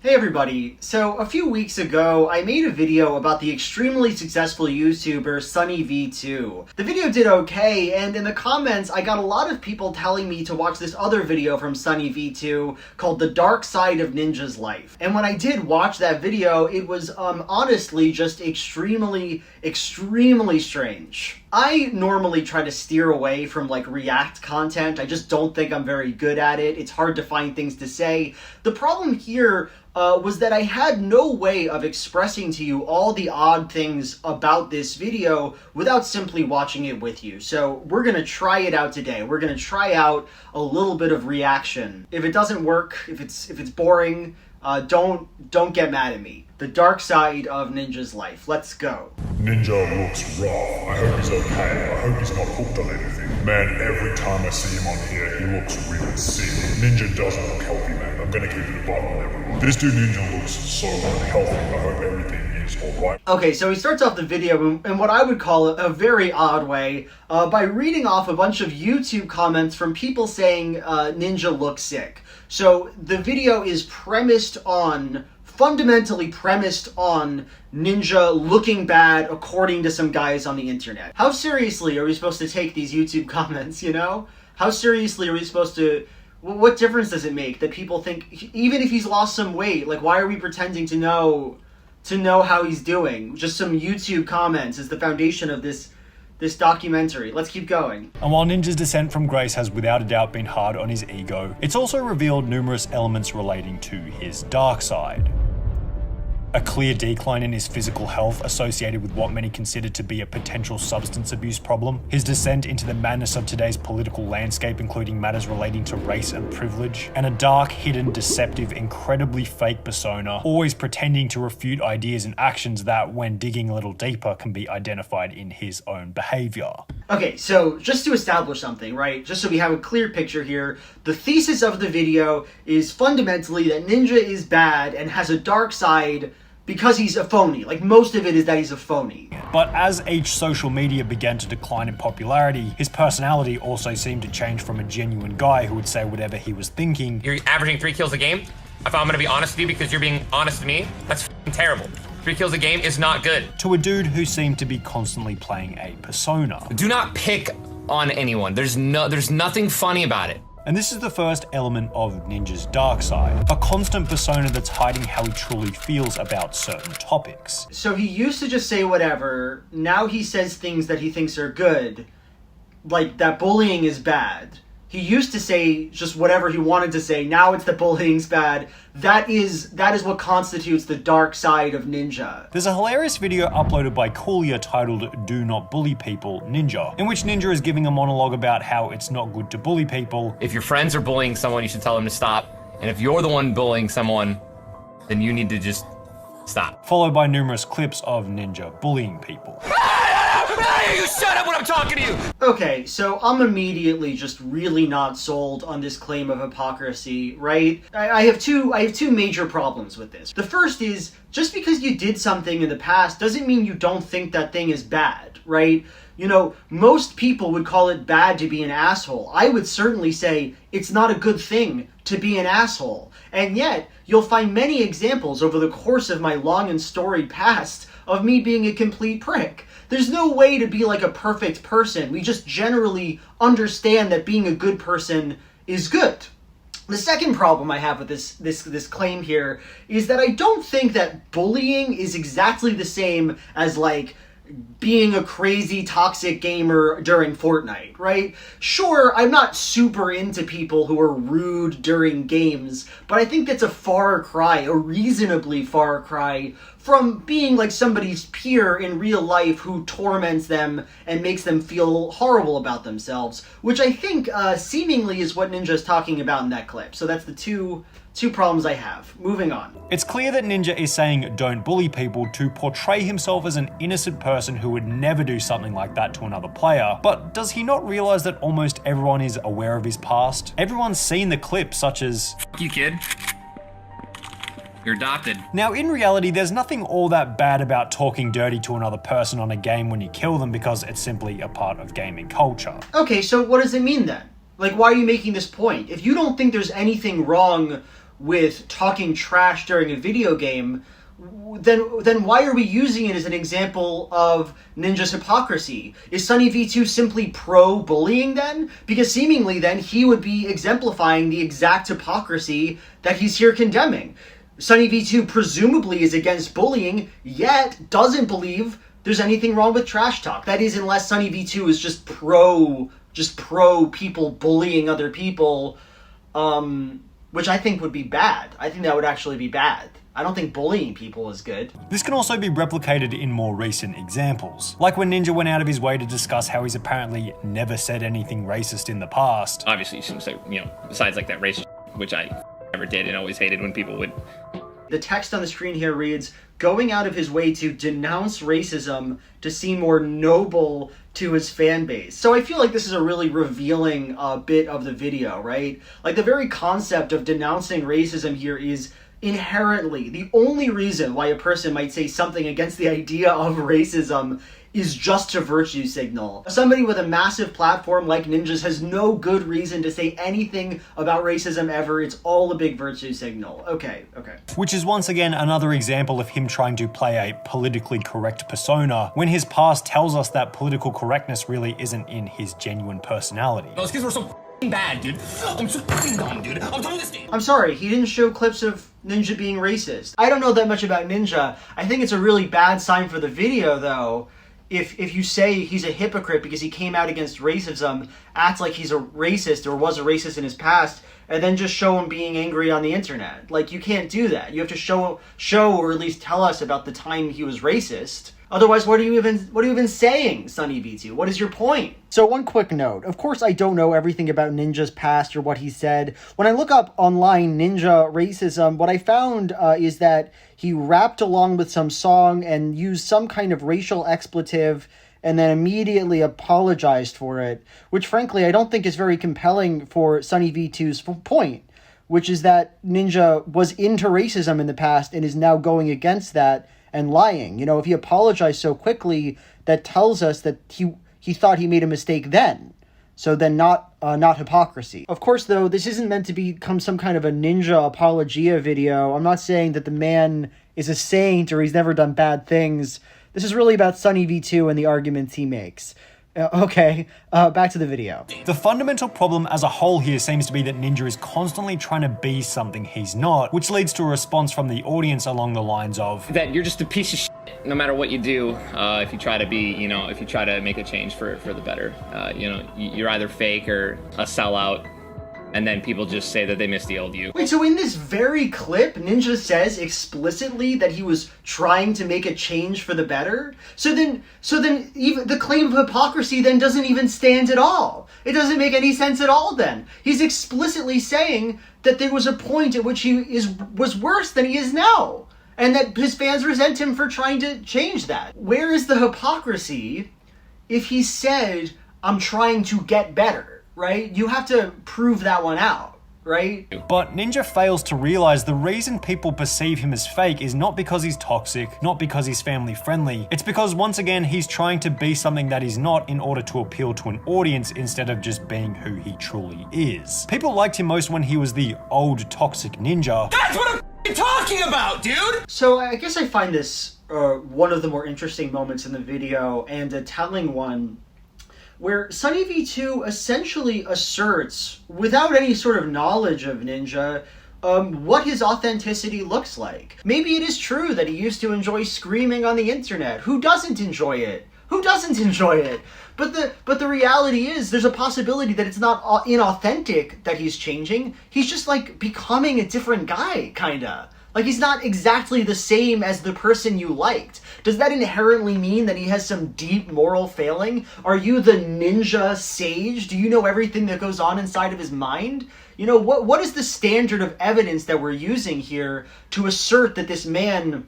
Hey everybody, so a few weeks ago I made a video about the extremely successful YouTuber SunnyV2. The video did okay, and in the comments I got a lot of people telling me to watch this other video from SunnyV2 called The Dark Side of Ninja's Life. And when I did watch that video, it was honestly just extremely strange. I normally try to steer away from react content. I just don't think I'm very good at it. It's hard to find things to say. The problem here was that I had no way of expressing to you all the odd things about this video without simply watching it with you. So we're gonna try it out today. We're gonna try out a little bit of reaction. If it doesn't work, if it's boring, don't get mad at me. The Dark Side of Ninja's Life. Let's go. Ninja looks rough. I hope he's okay. I hope he's not hooked on anything. Man, every time I see him on here, he looks really sick. Ninja doesn't look healthy, man. I'm gonna keep it a button on everyone. This dude Ninja looks so unhealthy. I hope everything is alright. Okay, so he starts off the video in what I would call a very odd way by reading off a bunch of YouTube comments from people saying Ninja looks sick. So the video is fundamentally premised on Ninja looking bad according to some guys on the internet. How seriously are we supposed to take these YouTube comments, you know? How seriously are we supposed to... What difference does it make that people think, even if he's lost some weight, why are we pretending to know how he's doing? Just some YouTube comments is the foundation of this documentary. Let's keep going. And while Ninja's descent from grace has without a doubt been hard on his ego, it's also revealed numerous elements relating to his dark side. A clear decline in his physical health associated with what many consider to be a potential substance abuse problem, his descent into the madness of today's political landscape, including matters relating to race and privilege, and a dark, hidden, deceptive, incredibly fake persona, always pretending to refute ideas and actions that, when digging a little deeper, can be identified in his own behavior. Okay, so just to establish something, right? Just so we have a clear picture here, the thesis of the video is fundamentally that Ninja is bad and has a dark side because he's a phony. Most of it is that he's a phony. But as each social media began to decline in popularity, his personality also seemed to change from a genuine guy who would say whatever he was thinking. You're averaging 3 kills a game? If I'm gonna be honest with you because you're being honest with me, that's f***ing terrible. 3 kills a game is not good. To a dude who seemed to be constantly playing a persona. Do not pick on anyone. There's nothing funny about it. And this is the first element of Ninja's dark side, a constant persona that's hiding how he truly feels about certain topics. So he used to just say whatever, now he says things that he thinks are good, like that bullying is bad. He used to say just whatever he wanted to say, now it's that bullying's bad. That is what constitutes the dark side of Ninja. There's a hilarious video uploaded by Coolia titled Do Not Bully People, Ninja, in which Ninja is giving a monologue about how it's not good to bully people. If your friends are bullying someone, you should tell them to stop. And if you're the one bullying someone, then you need to just stop. Followed by numerous clips of Ninja bullying people. You shut up when I'm talking to you! Okay, so I'm immediately just really not sold on this claim of hypocrisy, right? I have two major problems with this. The first is, just because you did something in the past doesn't mean you don't think that thing is bad, right? You know, most people would call it bad to be an asshole. I would certainly say it's not a good thing to be an asshole. And yet, you'll find many examples over the course of my long and storied past of me being a complete prick. There's no way to be like a perfect person. We just generally understand that being a good person is good. The second problem I have with this claim here is that I don't think that bullying is exactly the same as being a crazy toxic gamer during Fortnite, right? Sure, I'm not super into people who are rude during games, but I think that's a reasonably far cry from being like somebody's peer in real life who torments them and makes them feel horrible about themselves, which I think seemingly is what Ninja's talking about in that clip. So that's the two problems I have. Moving on. It's clear that Ninja is saying don't bully people to portray himself as an innocent person who would never do something like that to another player, but does he not realize that almost everyone is aware of his past? Everyone's seen the clips such as, F you, kid. You're adopted. Now, in reality, there's nothing all that bad about talking dirty to another person on a game when you kill them because it's simply a part of gaming culture. Okay, so what does it mean then? Why are you making this point? If you don't think there's anything wrong with talking trash during a video game, then why are we using it as an example of Ninja's hypocrisy? Is SunnyV2 simply pro-bullying then? Because seemingly then he would be exemplifying the exact hypocrisy that he's here condemning. SunnyV2 presumably is against bullying, yet doesn't believe there's anything wrong with trash talk. That is, unless SunnyV2 is just pro people bullying other people, which I think would be bad. I think that would actually be bad. I don't think bullying people is good. This can also be replicated in more recent examples, like when Ninja went out of his way to discuss how he's apparently never said anything racist in the past. Obviously, you shouldn't say, besides like that racist, which I never did and always hated when people would. The text on the screen here reads, going out of his way to denounce racism to seem more noble to his fan base. So I feel like this is a really revealing bit of the video, right? Like the very concept of denouncing racism here is inherently the only reason why a person might say something against the idea of racism is just to virtue signal. Somebody with a massive platform like Ninja's has no good reason to say anything about racism ever. It's all a big virtue signal. Okay. Which is once again another example of him trying to play a politically correct persona when his past tells us that political correctness really isn't in his genuine personality. Those kids were so bad, dude. I'm so fucking dumb, dude. I'm telling this thing. I'm sorry, he didn't show clips of Ninja being racist. I don't know that much about Ninja. I think it's a really bad sign for the video, though, if you say he's a hypocrite because he came out against racism, acts like he's a racist or was a racist in his past, and then just show him being angry on the internet. Like, you can't do that. You have to show or at least tell us about the time he was racist. Otherwise, what are you even saying, SunnyV2? What is your point? So one quick note. Of course, I don't know everything about Ninja's past or what he said. When I look up online Ninja racism, what I found is that he rapped along with some song and used some kind of racial expletive and then immediately apologized for it, which frankly I don't think is very compelling for SunnyV2's point, which is that Ninja was into racism in the past and is now going against that and lying. If he apologized so quickly, that tells us that he thought he made a mistake then. So then not hypocrisy. Of course, though, this isn't meant to become some kind of a Ninja apologia video. I'm not saying that the man is a saint or he's never done bad things. This is really about SunnyV2 and the arguments he makes. Back to the video. The fundamental problem as a whole here seems to be that Ninja is constantly trying to be something he's not, which leads to a response from the audience along the lines of, that you're just a piece of shit no matter what you do. If you try to be, if you try to make a change for the better, you're either fake or a sellout. And then people just say that they miss the old you. Wait, so in this very clip, Ninja says explicitly that he was trying to make a change for the better? So then even the claim of hypocrisy then doesn't even stand at all. It doesn't make any sense at all then. He's explicitly saying that there was a point at which he was worse than he is now. And that his fans resent him for trying to change that. Where is the hypocrisy if he said, I'm trying to get better? Right? You have to prove that one out, right? But Ninja fails to realize the reason people perceive him as fake is not because he's toxic, not because he's family friendly. It's because, once again, he's trying to be something that he's not in order to appeal to an audience instead of just being who he truly is. People liked him most when he was the old toxic ninja. That's what I'm talking about, dude! So I guess I find this one of the more interesting moments in the video, and a telling one, where SunnyV2 essentially asserts, without any sort of knowledge of Ninja, what his authenticity looks like. Maybe it is true that he used to enjoy screaming on the internet. Who doesn't enjoy it? But the reality is, there's a possibility that it's not inauthentic that he's changing. He's just like becoming a different guy, kinda. Like, he's not exactly the same as the person you liked. Does that inherently mean that he has some deep moral failing? Are you the ninja sage? Do you know everything that goes on inside of his mind? What is the standard of evidence that we're using here to assert that this man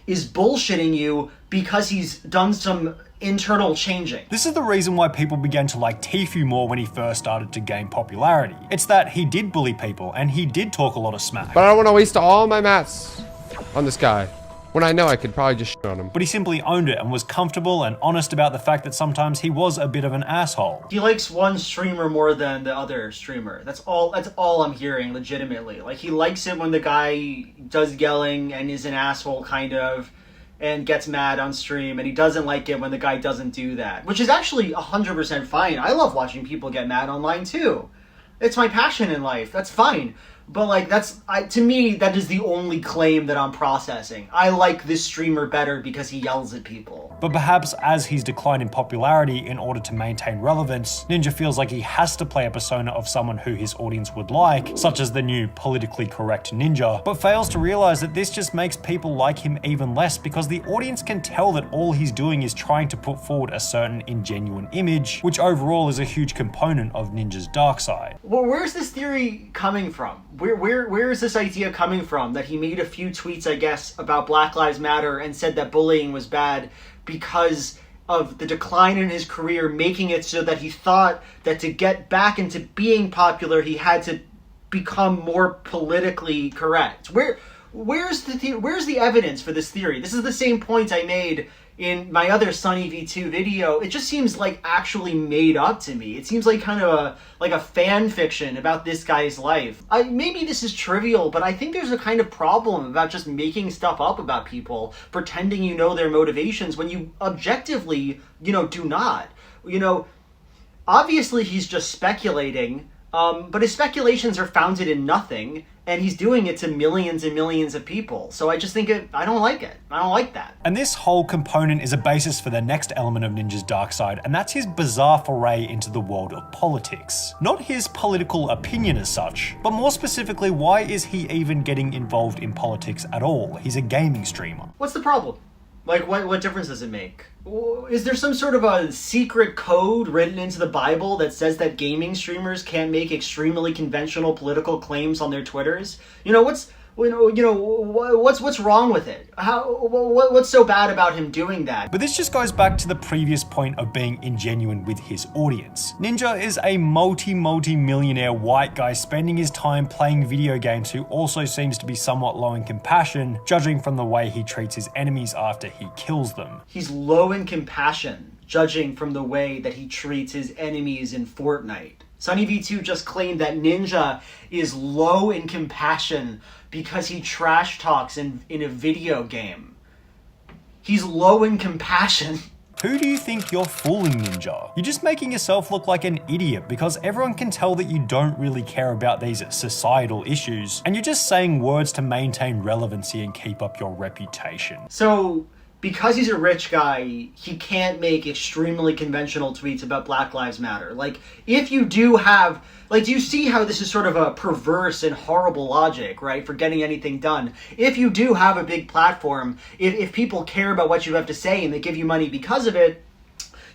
is bullshitting you because he's done some internal changing? This is the reason why people began to like Tfue more when he first started to gain popularity. It's that he did bully people and he did talk a lot of smack. But I don't want to waste all my mats on this guy. when I know I could probably just shit on him. But he simply owned it and was comfortable and honest about the fact that sometimes he was a bit of an asshole. He likes one streamer more than the other streamer. That's all I'm hearing, legitimately. Like, he likes it when the guy does yelling and is an asshole, kind of, and gets mad on stream, and he doesn't like it when the guy doesn't do that. Which is actually 100% fine. I love watching people get mad online, too. It's my passion in life. That's fine. But, like, to me, that is the only claim that I'm processing. I like this streamer better because he yells at people. But perhaps as he's declined in popularity in order to maintain relevance, Ninja feels like he has to play a persona of someone who his audience would like, such as the new politically correct Ninja, but fails to realize that this just makes people like him even less because the audience can tell that all he's doing is trying to put forward a certain ingenuine image, which overall is a huge component of Ninja's dark side. Well, where's this theory coming from? Where is this idea coming from that he made a few tweets, I guess, about Black Lives Matter and said that bullying was bad because of the decline in his career, making it so that he thought that to get back into being popular, he had to become more politically correct? Where's the evidence for this theory? This is the same point I made in my other SunnyV2 video. It just seems like actually made up to me. It seems like kind of a fan fiction about this guy's life. Maybe this is trivial, but I think there's a kind of problem about just making stuff up about people, pretending you know their motivations when you objectively, do not. Obviously he's just speculating, but his speculations are founded in nothing, and he's doing it to millions and millions of people. So I just think I don't like it. I don't like that. And this whole component is a basis for the next element of Ninja's dark side, and that's his bizarre foray into the world of politics. Not his political opinion as such, but more specifically, why is he even getting involved in politics at all? He's a gaming streamer. What's the problem? Like, what difference does it make? Is there some sort of a secret code written into the Bible that says that gaming streamers can't make extremely conventional political claims on their Twitters? What's wrong with it? What's so bad about him doing that? But this just goes back to the previous point of being ingenuine with his audience. Ninja is a multi-millionaire white guy spending his time playing video games who also seems to be somewhat low in compassion, judging from the way he treats his enemies after he kills them. He's low in compassion, judging from the way that he treats his enemies in Fortnite. SunnyV2 just claimed that Ninja is low in compassion because he trash talks in a video game. He's low in compassion. Who do you think you're fooling, Ninja? You're just making yourself look like an idiot because everyone can tell that you don't really care about these societal issues, and you're just saying words to maintain relevancy and keep up your reputation. So, because he's a rich guy, he can't make extremely conventional tweets about Black Lives Matter. Like, if you do have... Like, do you see how this is sort of a perverse and horrible logic, right, for getting anything done? If you do have a big platform, if people care about what you have to say and they give you money because of it,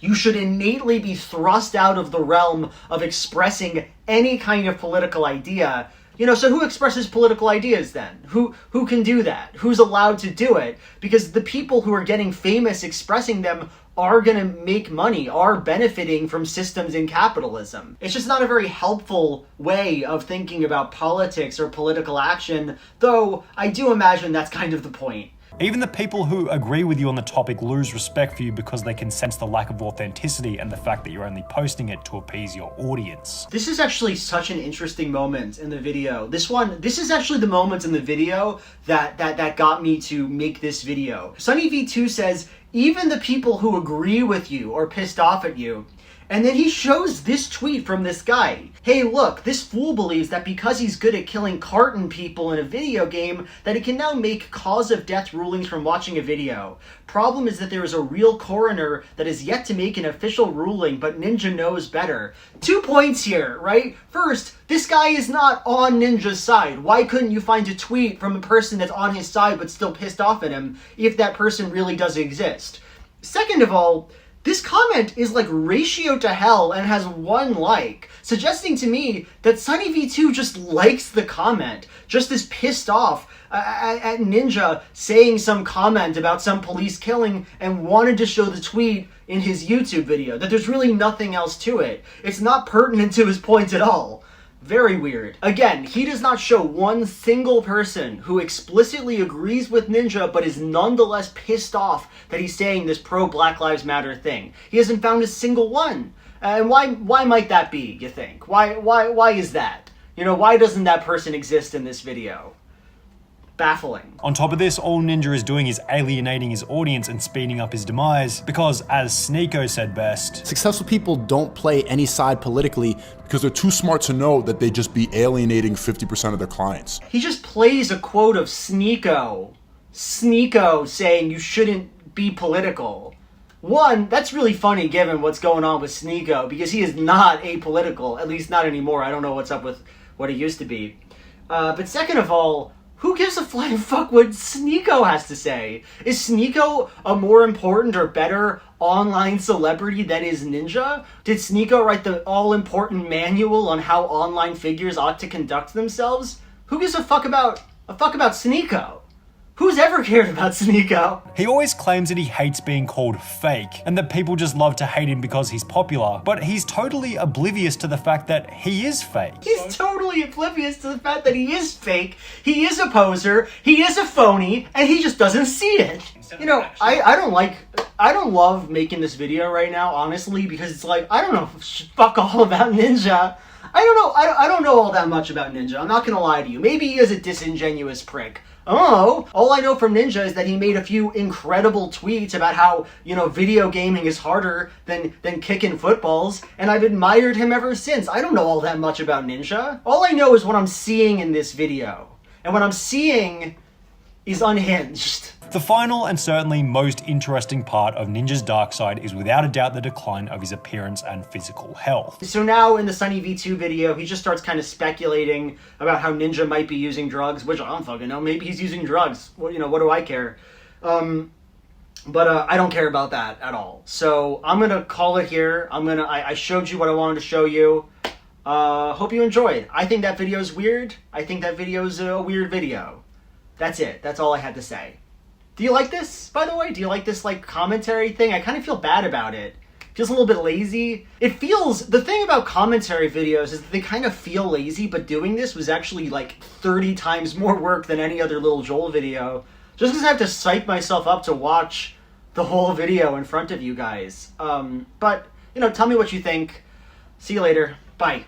you should innately be thrust out of the realm of expressing any kind of political idea. So who expresses political ideas then? Who can do that? Who's allowed to do it? Because the people who are getting famous expressing them are going to make money, are benefiting from systems in capitalism. It's just not a very helpful way of thinking about politics or political action, though I do imagine that's kind of the point. Even the people who agree with you on the topic lose respect for you because they can sense the lack of authenticity and the fact that you're only posting it to appease your audience. This is actually such an interesting moment in the video. This is actually the moment in the video that got me to make this video. SunnyV2 says, even the people who agree with you are pissed off at you. And then he shows this tweet from this guy. Hey, look, this fool believes that because he's good at killing carton people in a video game, that he can now make cause of death rulings from watching a video. Problem is that there is a real coroner that is yet to make an official ruling, but Ninja knows better. 2 points here, right? First, this guy is not on Ninja's side. Why couldn't you find a tweet from a person that's on his side but still pissed off at him if that person really does exist? Second of all, this comment is like ratio to hell and has 1 like, suggesting to me that SunnyV2 just likes the comment, just is pissed off at Ninja saying some comment about some police killing and wanted to show the tweet in his YouTube video, that there's really nothing else to it. It's not pertinent to his point at all. Very weird. Again, he does not show one single person who explicitly agrees with Ninja but is nonetheless pissed off that he's saying this pro-Black Lives Matter thing. He hasn't found a single one. And why might that be, you think? Why is that? You know, why doesn't that person exist in this video? Baffling. On top of this, all Ninja is doing is alienating his audience and speeding up his demise because, as Sneeko said best, successful people don't play any side politically because they're too smart to know that they just be alienating 50% of their clients. He just plays a quote of Sneeko saying you shouldn't be political. One, that's really funny given what's going on with Sneeko, because he is not apolitical, at least not anymore. I don't know what's up with what he used to be. But second of all, who gives a flying fuck what Sneeko has to say? Is Sneeko a more important or better online celebrity than is Ninja? Did Sneeko write the all-important manual on how online figures ought to conduct themselves? Who gives a fuck about Sneeko? Who's ever cared about Sneeko? he always claims that he hates being called fake and that people just love to hate him because he's popular, but he's totally oblivious to the fact that he is fake. He's totally oblivious to the fact that he is fake, he is a poser, he is a phony, and he just doesn't see it. You know, I don't love making this video right now, honestly, because it's like, I don't know fuck all about Ninja. I don't know all that much about Ninja, I'm not gonna lie to you. Maybe he is a disingenuous prick. Oh, all I know from Ninja is that he made a few incredible tweets about how, you know, video gaming is harder than kicking footballs, and I've admired him ever since. I don't know all that much about Ninja. All I know is what I'm seeing in this video. And what I'm seeing is unhinged. The final and certainly most interesting part of Ninja's dark side is without a doubt the decline of his appearance and physical health. So now in the SunnyV2 video, he just starts kind of speculating about how Ninja might be using drugs, which I don't fucking know. Maybe he's using drugs. Well, you know, what do I care? But I don't care about that at all. So I'm gonna call it here. I showed you what I wanted to show you. Hope you enjoyed. I think that video is weird. I think that video is a weird video. That's it. That's all I had to say. Do you like this, by the way? Do you like this, like, commentary thing? I kind of feel bad about it. It feels a little bit lazy. The thing about commentary videos is that they kind of feel lazy, but doing this was actually, like, 30 times more work than any other Little Joel video. Just because I have to psych myself up to watch the whole video in front of you guys. But, you know, tell me what you think. See you later. Bye.